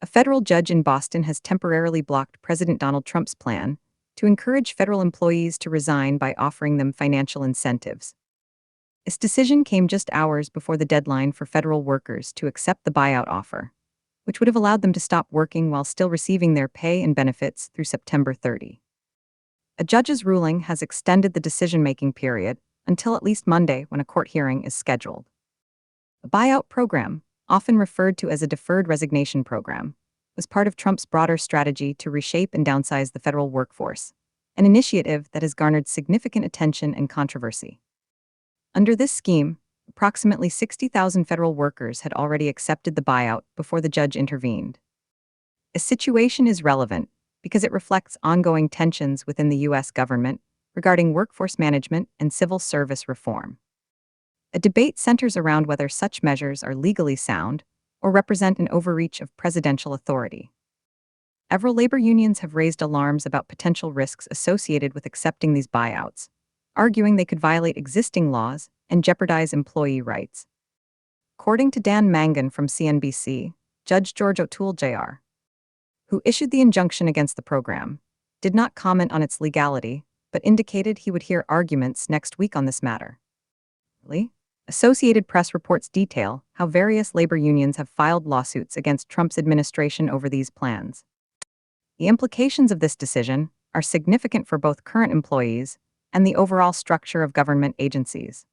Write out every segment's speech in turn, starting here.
A federal judge in Boston has temporarily blocked President Donald Trump's plan to encourage federal employees to resign by offering them financial incentives. This decision came just hours before the deadline for federal workers to accept the buyout offer, which would have allowed them to stop working while still receiving their pay and benefits through September 30. A judge's ruling has extended the decision-making period until at least Monday, when a court hearing is scheduled. The buyout program, often referred to as a deferred resignation program, was part of Trump's broader strategy to reshape and downsize the federal workforce, an initiative that has garnered significant attention and controversy. Under this scheme, approximately 60,000 federal workers had already accepted the buyout before the judge intervened. The situation is relevant because it reflects ongoing tensions within the U.S. government regarding workforce management and civil service reform. A debate centers around whether such measures are legally sound or represent an overreach of presidential authority. Several labor unions have raised alarms about potential risks associated with accepting these buyouts, arguing they could violate existing laws and jeopardize employee rights. According to Dan Mangan from CNBC, Judge George O'Toole Jr., who issued the injunction against the program, did not comment on its legality, but indicated he would hear arguments next week on this matter. Associated Press reports detail how various labor unions have filed lawsuits against Trump's administration over these plans. The implications of this decision are significant for both current employees and the overall structure of government agencies.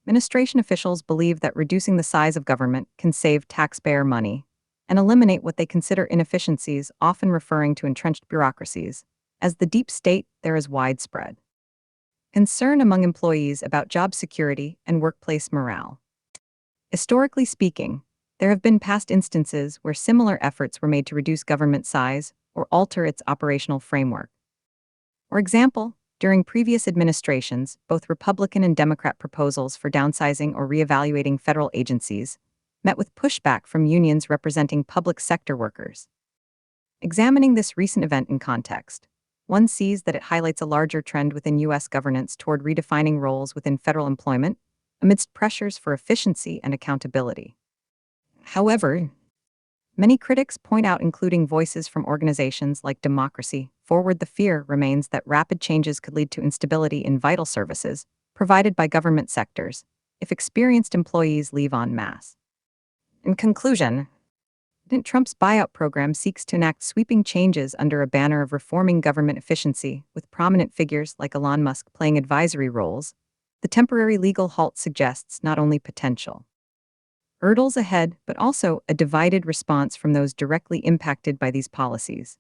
Administration officials believe that reducing the size of government can save taxpayer money and eliminate what they consider inefficiencies, often referring to entrenched bureaucracies. As the deep state, there is widespread concern among employees about job security and workplace morale. Historically speaking, there have been past instances where similar efforts were made to reduce government size or alter its operational framework. For example, during previous administrations, both Republican and Democrat proposals for downsizing or reevaluating federal agencies met with pushback from unions representing public sector workers. Examining this recent event in context, one sees that it highlights a larger trend within U.S. governance toward redefining roles within federal employment amidst pressures for efficiency and accountability. However, many critics point out, including voices from organizations like Democracy Forward, the fear remains that rapid changes could lead to instability in vital services provided by government sectors if experienced employees leave en masse. In conclusion, Trump's buyout program seeks to enact sweeping changes under a banner of reforming government efficiency, with prominent figures like Elon Musk playing advisory roles. The temporary legal halt suggests not only potential hurdles ahead, but also a divided response from those directly impacted by these policies.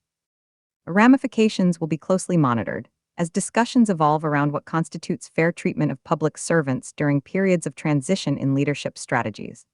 The ramifications will be closely monitored as discussions evolve around what constitutes fair treatment of public servants during periods of transition in leadership strategies.